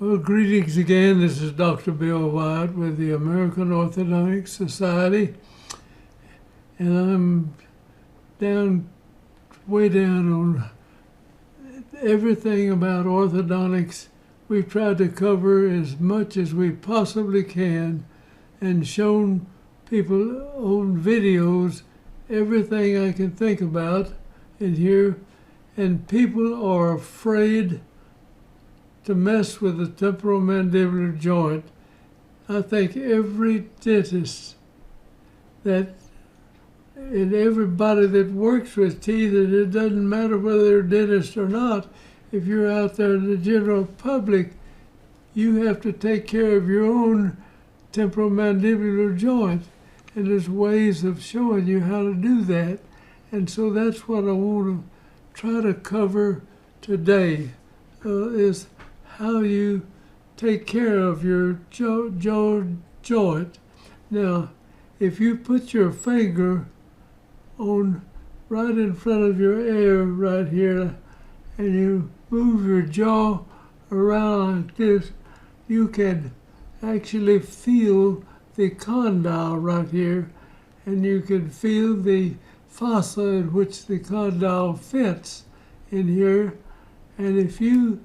Well, greetings again. This is Dr. Bill Wyatt with the American Orthodontic Society, and I'm way down on everything about orthodontics. We've tried to cover as much as we possibly can and shown people on videos everything I can think about in here, and people are afraid to mess with the temporal mandibular joint. I think every dentist and everybody that works with teeth, and it doesn't matter whether they're dentists or not, if you're out there in the general public, you have to take care of your own temporal mandibular joint. And there's ways of showing you how to do that. And so that's what I want to try to cover today, is how you take care of your jaw joint. Now, if you put your finger on right in front of your ear right here, and you move your jaw around like this, you can actually feel the condyle right here, and you can feel the fossa in which the condyle fits in here. And if you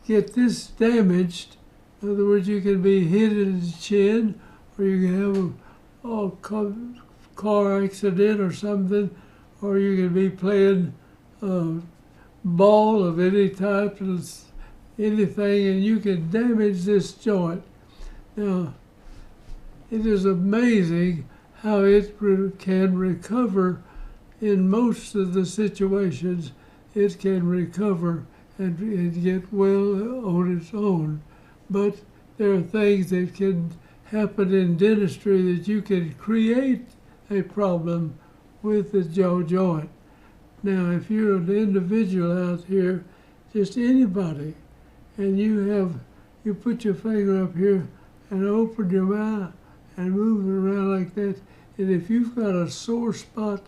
get this damaged, in other words, you can be hit in the chin, or you can have a car accident or something, or you can be playing a ball of any type, anything, and you can damage this joint. Now, it is amazing how it can recover. In most of the situations, it can recover and get well on its own. But there are things that can happen in dentistry that you can create a problem with the jaw joint. Now, if you're an individual out here, just anybody, and you put your finger up here and open your mouth and move it around like that, and if you've got a sore spot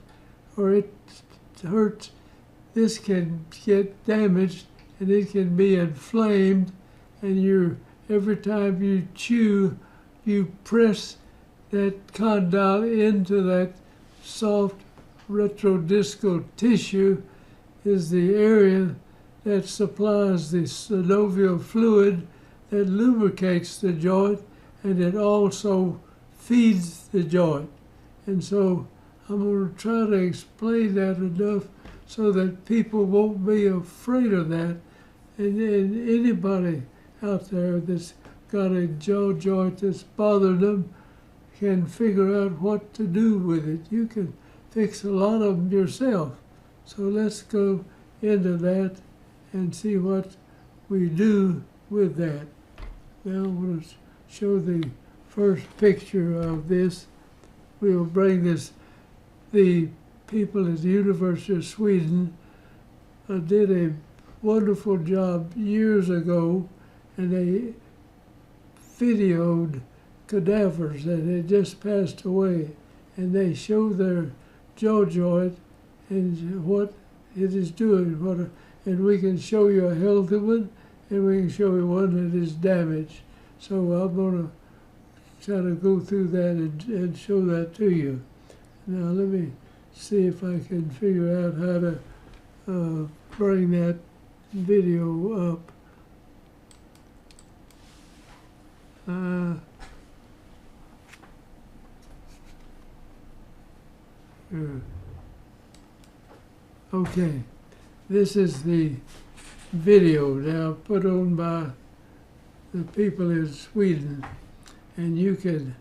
or it hurts, this can get damaged and it can be inflamed, and every time you chew, you press that condyle into that soft retrodiscal tissue, is the area that supplies the synovial fluid that lubricates the joint, and it also feeds the joint. And so I'm going to try to explain that enough so that people won't be afraid of that. And anybody out there that's got a jaw joint that's bothering them can figure out what to do with it. You can fix a lot of them yourself. So let's go into that and see what we do with that. Now I'm going to show the first picture of this. We'll bring the people at the University of Sweden did a wonderful job years ago, and they videoed cadavers that had just passed away, and they show their jaw joint and what it is doing. And we can show you a healthy one, and we can show you one that is damaged. So I'm going to try to go through that and show that to you. Now let me see if I can figure out how to bring that video up. Here. Okay, this is the video now put on by the people in Sweden, and you can,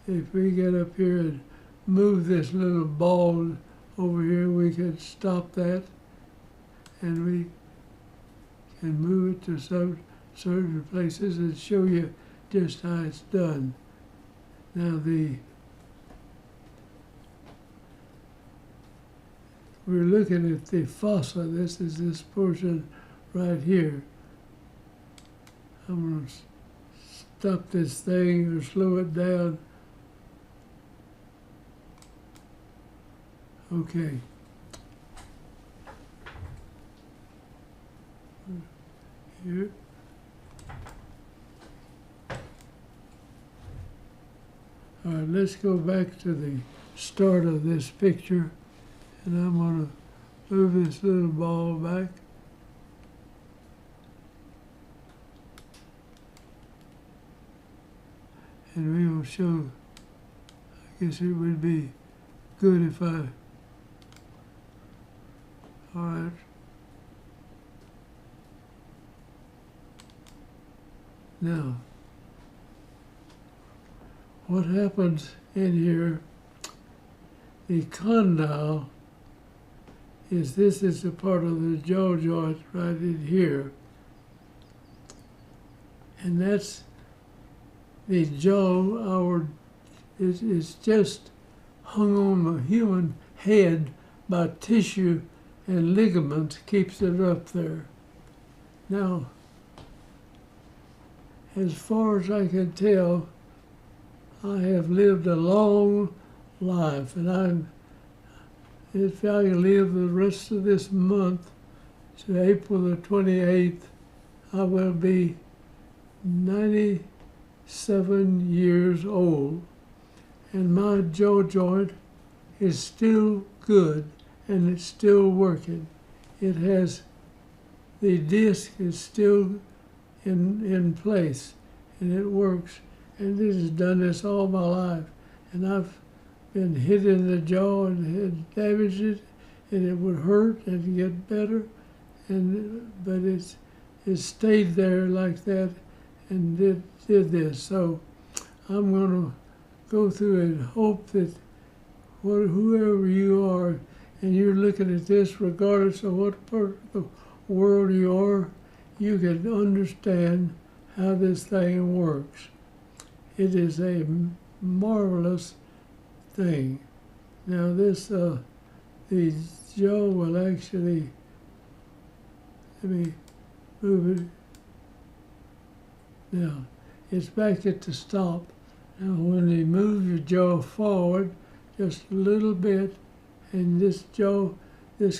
if we get up here and move this little ball over here, we can stop that, and we can move it to some certain places and show you just how it's done. Now we're looking at the fossa. This is this portion right here. I'm going to stop this thing or slow it down. Okay. Here. All right, let's go back to the start of this picture, and I'm going to move this little ball back. And we will show, I guess it would be good if all right. Now, what happens in here, the condyle this is a part of the jaw joint right in here. And that's the jaw, it's just hung on the human head by tissue and ligament keeps it up there. Now, as far as I can tell, I have lived a long life, and if I live the rest of this month to April the 28th, I will be 97 years old, and my jaw joint is still good and it's still working. It has, the disc is still in place and it works, and it has done this all my life, and I've been hit in the jaw and had damaged it, and it would hurt and get better, but it stayed there like that and did this. So I'm going to go through and hope that whoever you are and you're looking at this, regardless of what part of the world you are, you can understand how this thing works. It is a marvelous thing. Now this, the jaw will actually, let me move it. Now, it's back at the stop. Now when you move your jaw forward just a little bit, and this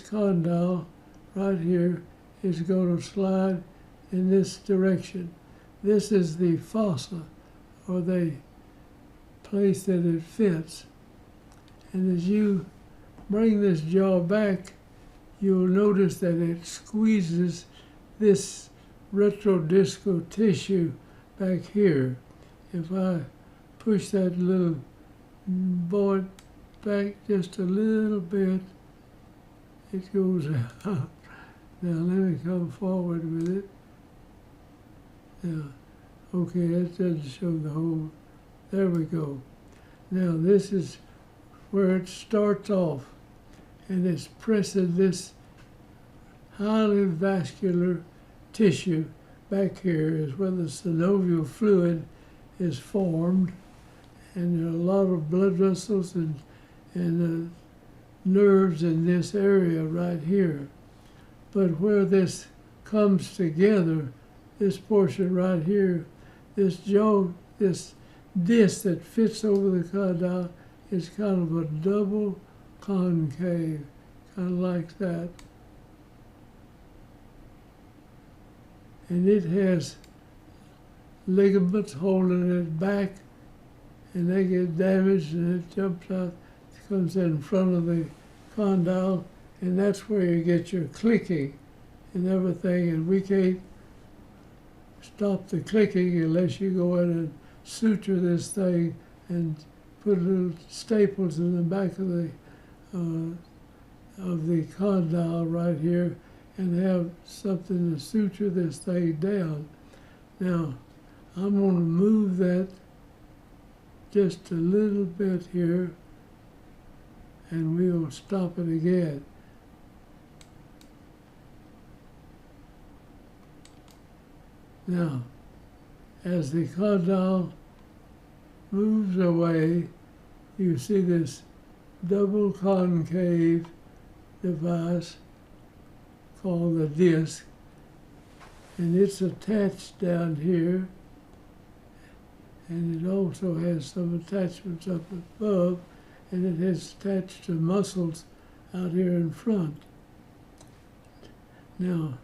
condyle right here is going to slide in this direction. This is the fossa, or the place that it fits. And as you bring this jaw back, you'll notice that it squeezes this retrodiscal tissue back here. If I push that little board back just a little bit, it goes out. Now let me come forward with it. Now, okay, that doesn't show the whole. There we go. Now this is where it starts off, and it's pressing this highly vascular tissue back here is where the synovial fluid is formed, and there are a lot of blood vessels and nerves in this area right here. But where this comes together, this portion right here, this disc that fits over the condyle is kind of a double concave, kind of like that. And it has ligaments holding it back, and they get damaged and it jumps out, it comes in front of the condyle, and that's where you get your clicking and everything, and we can't stop the clicking unless you go in and suture this thing and put little staples in the back of the condyle right here and have something to suture this thing down. Now, I'm going to move that just a little bit here, and we'll stop it again. Now, as the condyle moves away, you see this double concave device called the disc, and it's attached down here, and it also has some attachments up above, and it is attached to muscles out here in front. Now,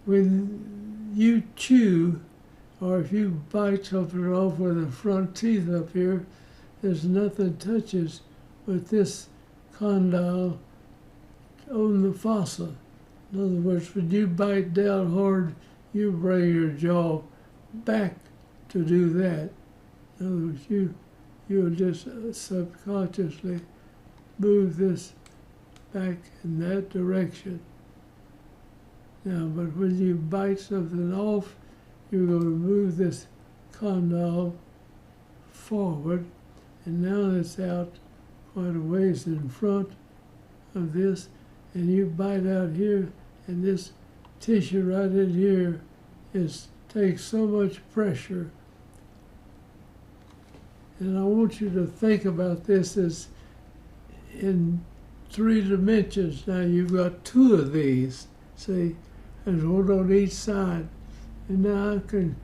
when you chew or if you bite something off with the front teeth up here, there's nothing touches but this condyle on the fossa. In other words, when you bite down hard, you bring your jaw back to do that. In other words, you'll just subconsciously move this back in that direction. Now, but when you bite something off, you're going to move this condyle forward, and now it's out quite a ways in front of this, and you bite out here, and this tissue right in here takes so much pressure. And I want you to think about this as in 3 dimensions. Now you've got 2 of these, see, there's one on each side. And now I can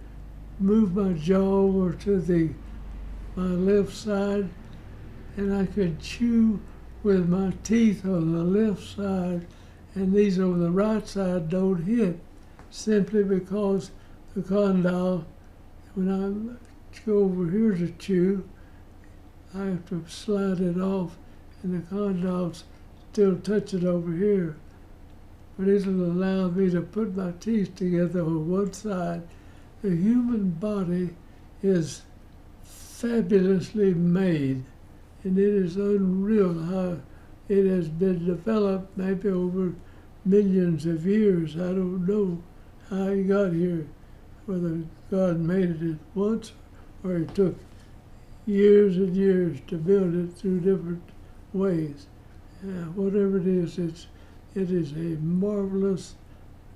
move my jaw over to my left side, and I can chew with my teeth on the left side, and these on the right side don't hit, simply because the condyle, when I go over here to chew, I have to slide it off, and the condyles still touch it over here. But it'll allow me to put my teeth together on one side. The human body is fabulously made, and it is unreal how it has been developed, maybe over millions of years. I don't know how it got here, whether God made it at once or it took years and years to build it through different ways. Whatever it is a marvelous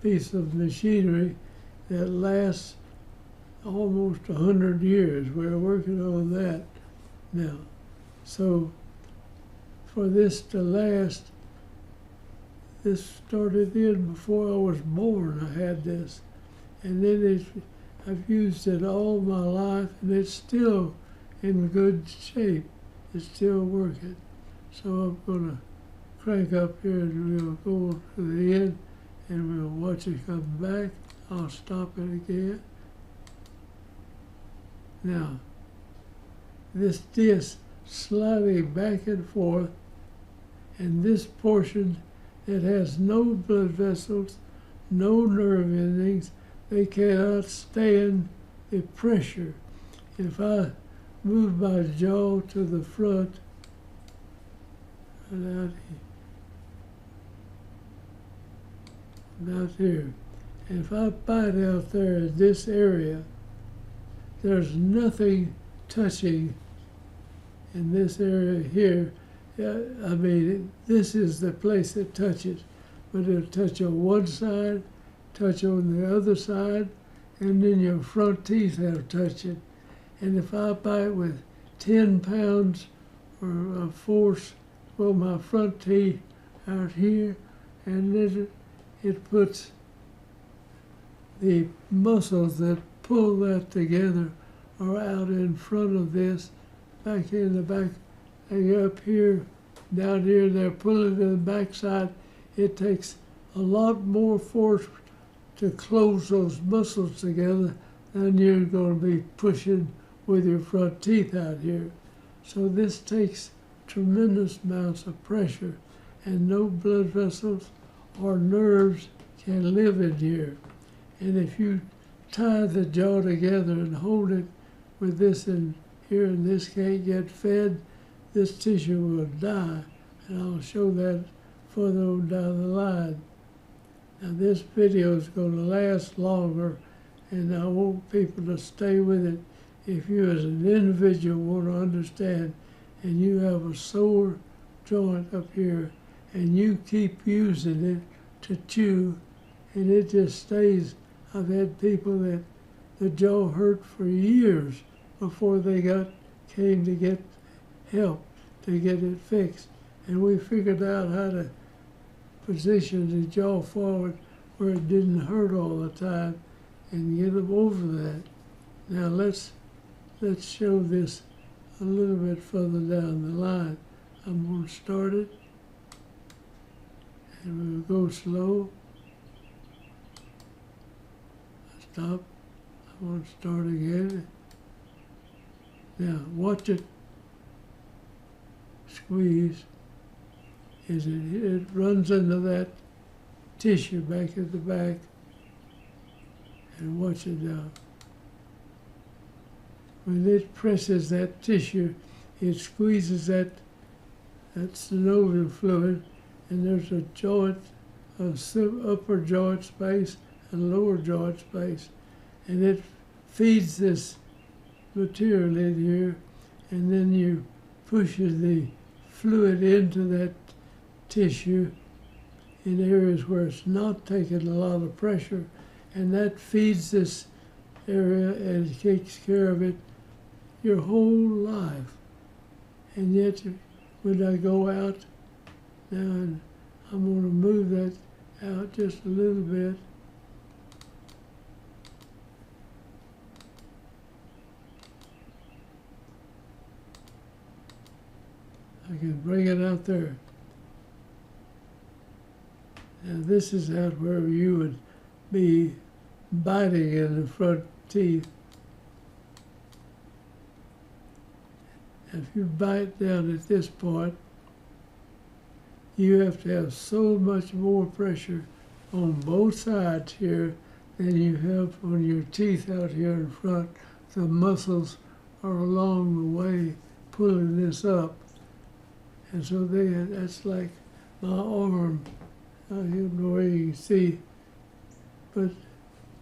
piece of machinery that lasts almost 100 years. We're working on that now. So for this to last, this started in before I was born. I had this, and then I've used it all my life, and it's still in good shape. It's still working. So I'm gonna crank up here, and we'll go to the end, and we'll watch it come back. I'll stop it again. Now, this disc sliding back and forth, and this portion that has no blood vessels, no nerve endings, they cannot stand the pressure. If I move my jaw to the front, and out here, and if I bite out there in this area, there's nothing touching in this area here. I mean, this is the place it touches, but it'll touch on one side, touch on the other side, and then your front teeth will touch it. And if I bite with 10 pounds or of force, well, my front teeth out here, and then it puts the muscles that pull that together are out in front of this, back in the back, and up here, down here, they're pulling to the backside. It takes a lot more force to close those muscles together than you're going to be pushing with your front teeth out here. So this takes tremendous amounts of pressure, and no blood vessels or nerves can live in here. And if you tie the jaw together and hold it with this in here, and this can't get fed, this tissue will die. And I'll show that further on down the line. Now this video is going to last longer, and I want people to stay with it. If you as an individual want to understand, and you have a sore joint up here, and you keep using it to chew, and it just stays. I've had people that the jaw hurt for years before they came to get help to get it fixed. And we figured out how to position the jaw forward where it didn't hurt all the time and get them over that. Now let's show this a little bit further down the line. I'm going to start it, and we'll go slow. Stop. want to start again. Now, watch it squeeze. It runs into that tissue back at the back. And watch it now. When it presses that tissue, it squeezes that synovial fluid, and there's a joint, upper joint space and lower joint space, and it feeds this material in here, and then you push the fluid into that tissue in areas where it's not taking a lot of pressure, and that feeds this area and takes care of it your whole life. And yet, when I go out now, and I'm going to move that out just a little bit. I can bring it out there. Now this is out where you would be biting in the front teeth. If you bite down at this point, you have to have so much more pressure on both sides here than you have on your teeth out here in front. The muscles are along the way pulling this up. And so that's like my arm. I don't know where you can see, but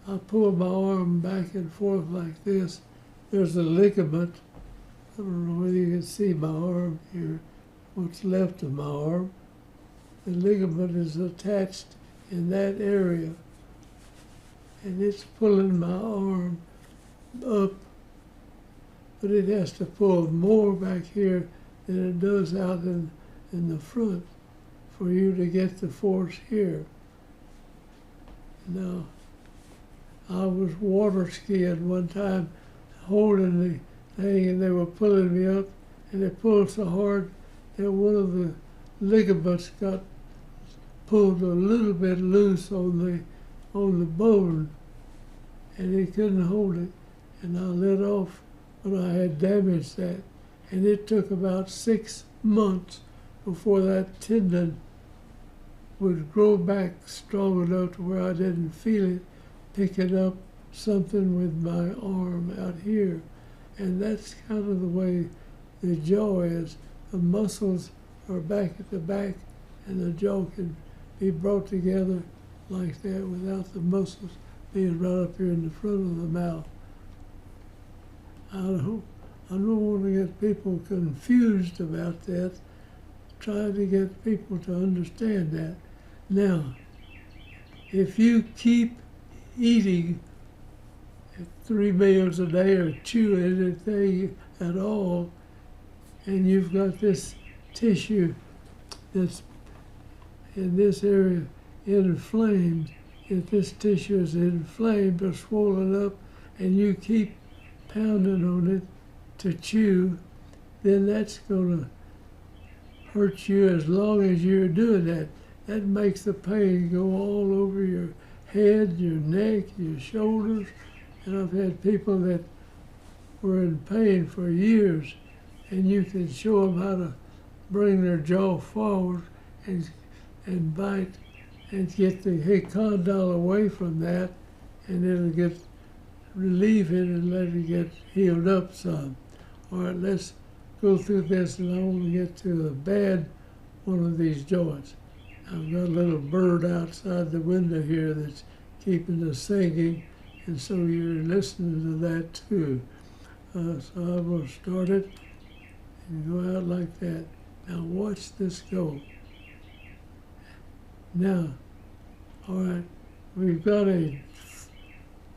I pull my arm back and forth like this. There's a ligament. I don't know whether you can see my arm here, what's left of my arm. The ligament is attached in that area, and it's pulling my arm up, but it has to pull more back here than it does out in the front for you to get the force here. Now, I was water skiing one time, holding the thing, and they were pulling me up, and they pulled so hard that one of the ligaments got pulled a little bit loose on the bone, and he couldn't hold it, and I let off when I had damaged that. And it took about 6 months before that tendon would grow back strong enough to where I didn't feel it picking up something with my arm out here. And that's kind of the way the jaw is. The muscles are back at the back, and the jaw can be brought together like that without the muscles being right up here in the front of the mouth. I don't want to get people confused about that, trying to get people to understand that. Now, if you keep eating 3 meals a day or chew anything at all, and you've got this tissue that's in this area inflamed, if this tissue is inflamed or swollen up, and you keep pounding on it to chew, then that's going to hurt you as long as you're doing that. That makes the pain go all over your head, your neck, your shoulders. And I've had people that were in pain for years, and you can show them how to bring their jaw forward and bite and get the condyle away from that, and it'll get relieve it and let it get healed up some. All right, let's go through this, and I want to get to the bad one of these joints. I've got a little bird outside the window here that's keeping us singing, and so you're listening to that too. So I will start it and go out like that. Now watch this go. Now, all right, we've got a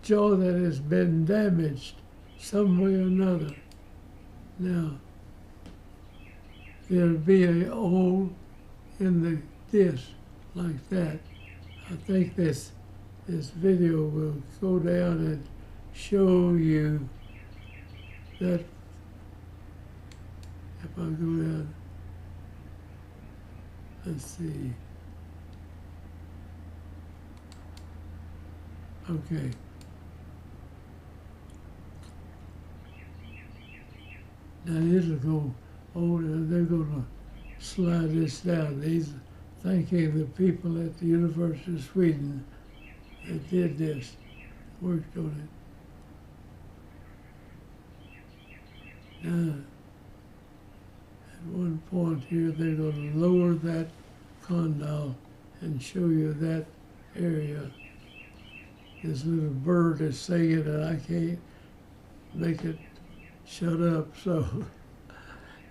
jaw that has been damaged some way or another. Now, there'll be a hole in the disc like that. I think this video will go down and show you that. If I go down, let's see. Okay. Now it'll go over, they're gonna slide this down. These thanking the people at the University of Sweden that did this, worked on it. Now, at one point here, they're going to lower that condyle and show you that area. This little bird is singing and I can't make it shut up, so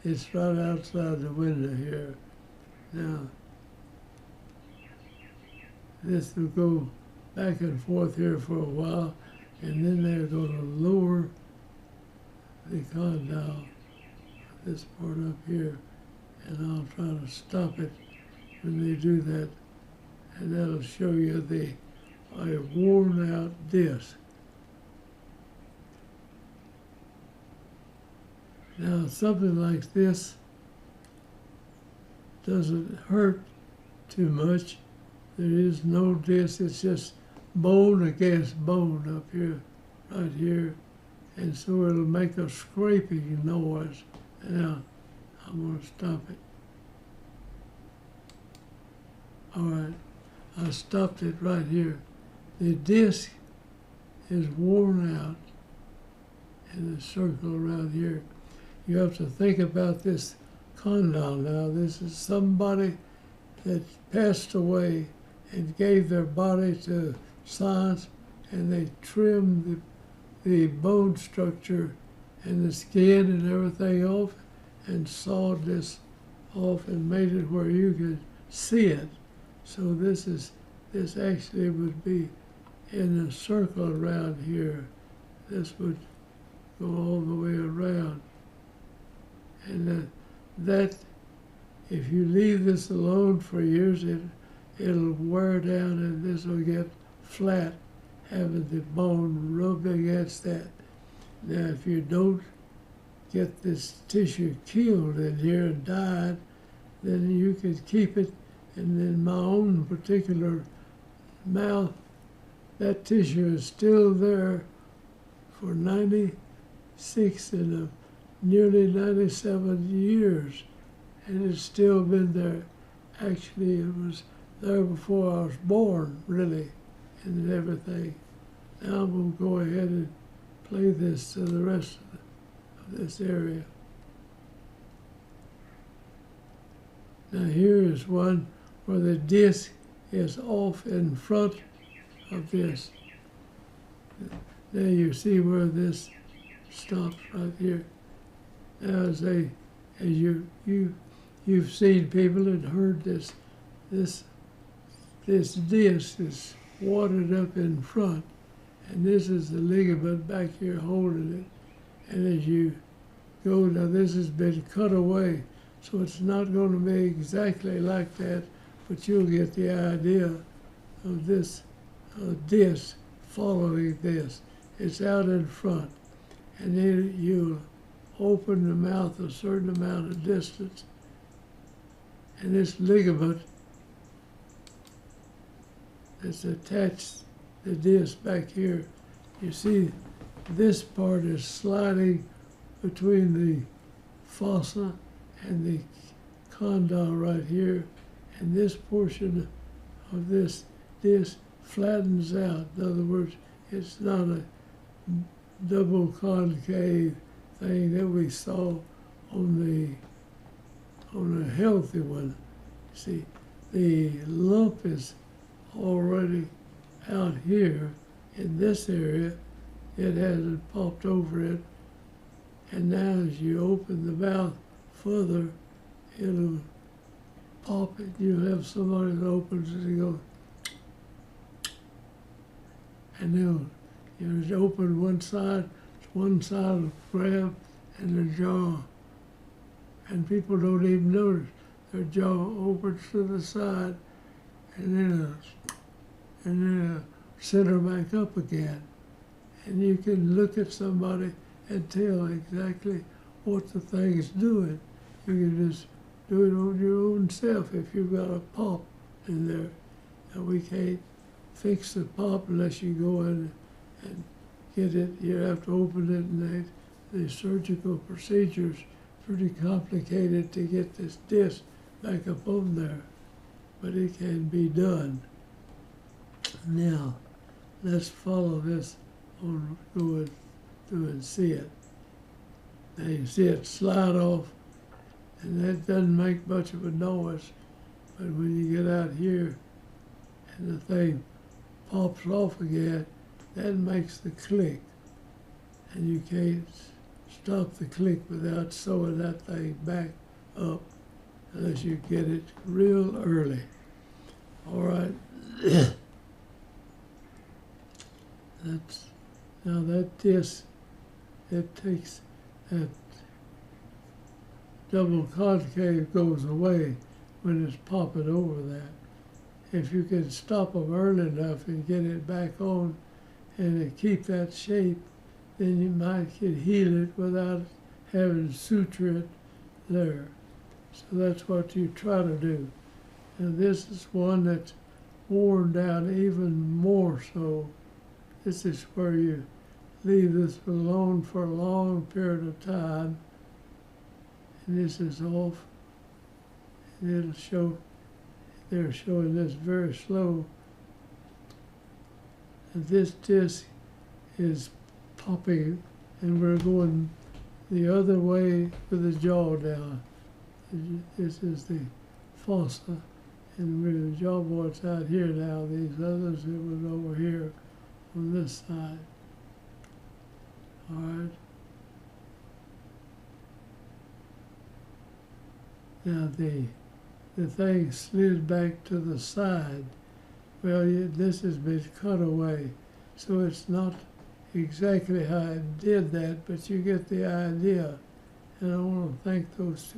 it's right outside the window here. Now, this will go back and forth here for a while, and then they're going to lower the condyle, this part up here, and I'll try to stop it when they do that, and that'll show you a worn out disc. Now something like this doesn't hurt too much. There is no disc, it's just bone against bone up here, right here. And so it'll make a scraping noise. Now, I'm going to stop it. All right, I stopped it right here. The disc is worn out in the circle around here. You have to think about this condyle now. This is somebody that passed away and gave their body to science, and they trimmed the bone structure and the skin and everything off and sawed this off and made it where you could see it. So this actually would be in a circle around here. This would go all the way around. And that, if you leave this alone for years, it'll wear down and this will get flat, having the bone rubbed against that. Now, if you don't get this tissue killed in here and died, then you could keep it. And in my own particular mouth, that tissue is still there for 96 and nearly 97 years, and it's still been there. Actually, it was there before I was born, really, and everything. Now I'm going to go ahead and play this to the rest of this area. Now here is one where the disc is off in front of this. Now you see where this stops right here. Now as you've seen people and heard this disc is wadded up in front, and this is the ligament back here holding it. And as you go, now this has been cut away, so it's not going to be exactly like that, but you'll get the idea of this disc following this. It's out in front, and then you open the mouth a certain amount of distance, and this ligament that's attached the disc back here, you see this part is sliding between the fossa and the condyle right here, and this portion of this disc flattens out. In other words, it's not a double concave thing that we saw on a healthy one. See, the lump is already out here in this area. It hasn't popped over it, and now as you open the mouth further, it'll pop it. You'll have somebody that opens it and go, and they'll just open one side will grab and the jaw, and people don't even notice. Their jaw opens to the side, and then center back up again. And you can look at somebody and tell exactly what the thing is doing. You can just do it on your own self if you've got a pop in there. And we can't fix the pop unless you go in and get it. You have to open it, and the surgical procedures pretty complicated to get this disc back up on there, but it can be done. Now, let's follow this on, go through and see it. Now you see it slide off, and that doesn't make much of a noise, but when you get out here and the thing pops off again, that makes the click, and you can't stop the click without sewing that thing back up unless you get it real early. All right. Now that disc, it takes that double concave goes away when it's popping over that. If you can stop them early enough and get it back on and keep that shape, then you might can heal it without having to suture it there. So that's what you try to do. And this is one that's worn down even more so. This is where you leave this alone for a long period of time. And this is off. And it'll show, they're showing this very slow. And this disc is popping, and we're going the other way with the jaw down. This is the fossa, and the jaw board's out here now. These others, it was over here on this side. All right. Now the thing slid back to the side. Well, this has been cut away, so it's not exactly how it did that, but you get the idea. And I want to thank those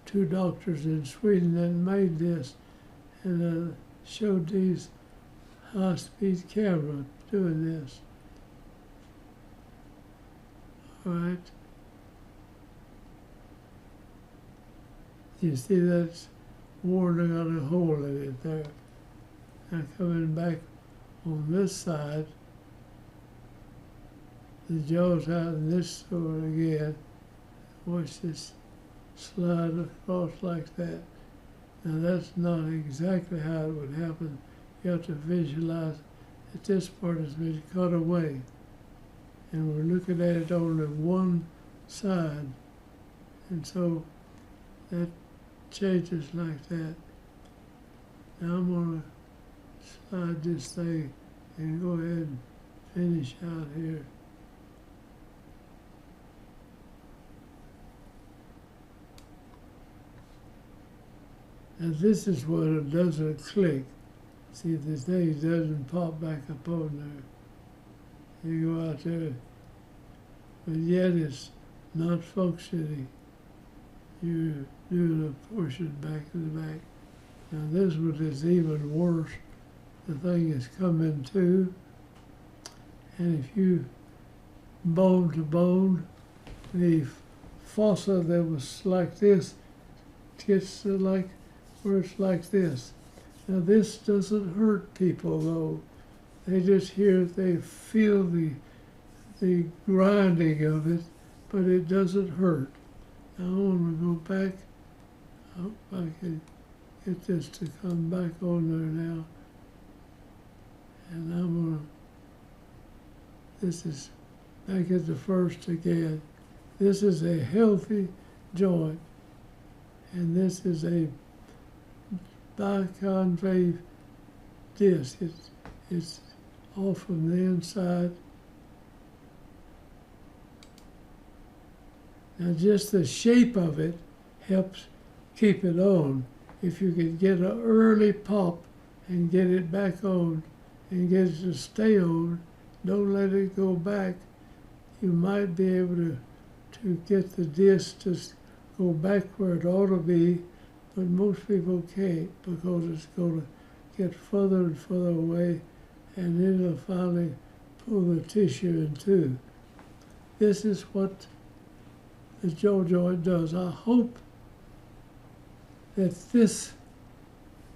two doctors in Sweden that made this and showed these high-speed cameras doing this. All right. You see that's worn out a hole in it there. Now coming back on this side, the jaw's out in this sort again. Watch this slide across like that. Now that's not exactly how it would happen. You have to visualize that this part has been cut away. And we're looking at it on the one side. And so that changes like that. Now I'm going to slide this thing and go ahead and finish out here. Now this is when it doesn't click. See, the thing doesn't pop back up on there. You go out there, but yet it's not functioning. You're doing a portion back to the back. Now this one is even worse. The thing is coming to, and if you bone to bone, the fossa that was like this gets to like where it's like this. Now this doesn't hurt people though. They just hear it, they feel the grinding of it, but it doesn't hurt. Now I want to go back. I hope I can get this to come back on there now. And I'm gonna, this is back at the first again. This is a healthy joint, and this is a biconcave disc. It's off from the inside. Now just the shape of it helps keep it on. If you can get an early pop and get it back on and get it to stay on, don't let it go back, you might be able to get the disc to go back where it ought to be, but most people can't because it's going to get further and further away, and then it'll finally pull the tissue in two. This is what the jaw joint does. I hope that this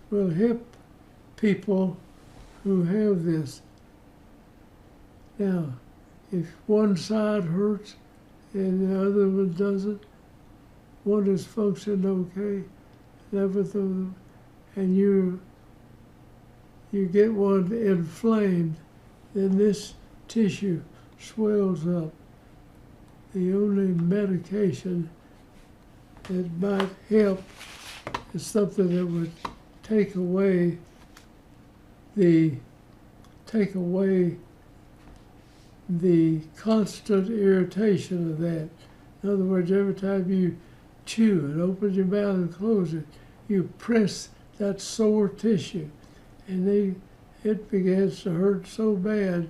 will help people who have this. Now, if one side hurts, and the other one doesn't. One is functioning okay, everything, and you get one inflamed, then this tissue swells up. The only medication that might help is something that would take away the constant irritation of that. In other words, every time you chew and open your mouth and close it, you press that sore tissue, and it begins to hurt so bad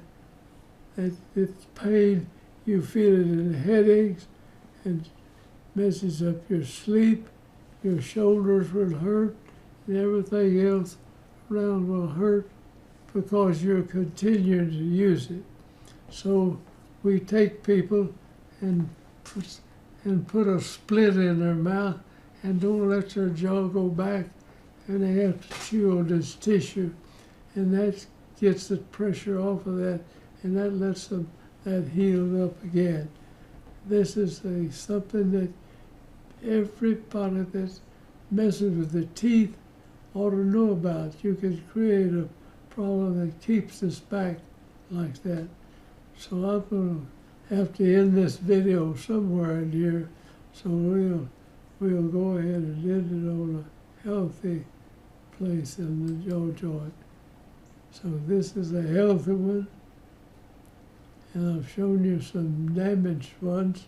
that it's pain. You feel it in headaches and messes up your sleep. Your shoulders will hurt, and everything else around will hurt because you're continuing to use it. So we take people and put a split in their mouth and don't let their jaw go back, and they have to chew on this tissue, and that gets the pressure off of that, and that lets that heal up again. This is something that everybody that messes with the teeth ought to know about. You can create a problem that keeps us back like that. So I'm going to have to end this video somewhere in here, so we'll go ahead and end it on a healthy place in the jaw joint. So this is a healthy one, and I've shown you some damaged ones,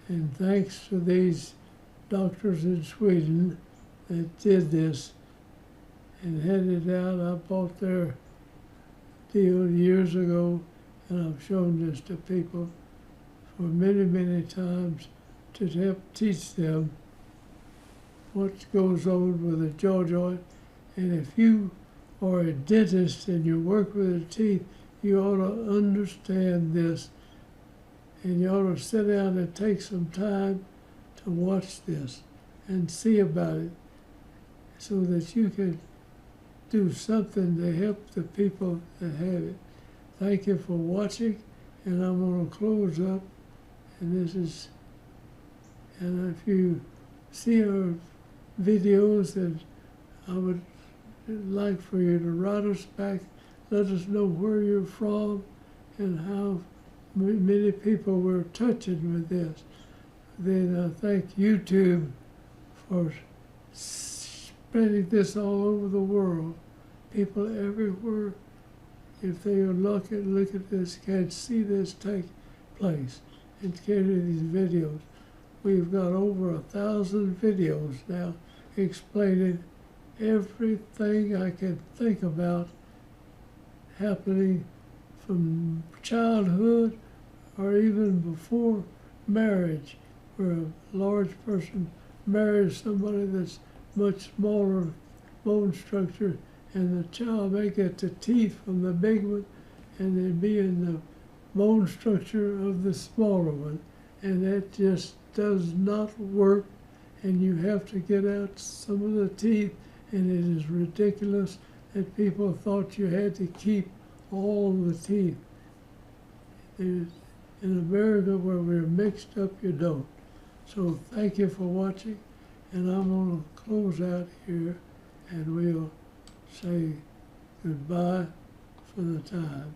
and thanks to these doctors in Sweden that did this and had it out. I bought their deal years ago, and I've shown this to people for many, many times to help teach them what goes on with the jaw joint. And if you are a dentist and you work with the teeth, you ought to understand this, and you ought to sit down and take some time to watch this and see about it so that you can do something to help the people that have it. Thank you for watching, and I'm going to close up. And if you see our videos, then I would like for you to write us back, let us know where you're from and how many people we're touching with this. Then I thank YouTube for spreading this all over the world. People everywhere, if they are look at this, can see this take place and carry these videos. We've got over 1,000 videos now explaining everything I can think about happening from childhood or even before marriage, where a large person marries somebody that's much smaller bone structure, and the child may get the teeth from the big one and then be in the bone structure of the smaller one, and that just does not work, and you have to get out some of the teeth, and it is ridiculous that people thought you had to keep all the teeth. In America, where we're mixed up, you don't. So thank you for watching, and I'm going to close out here, and we'll say goodbye for the time.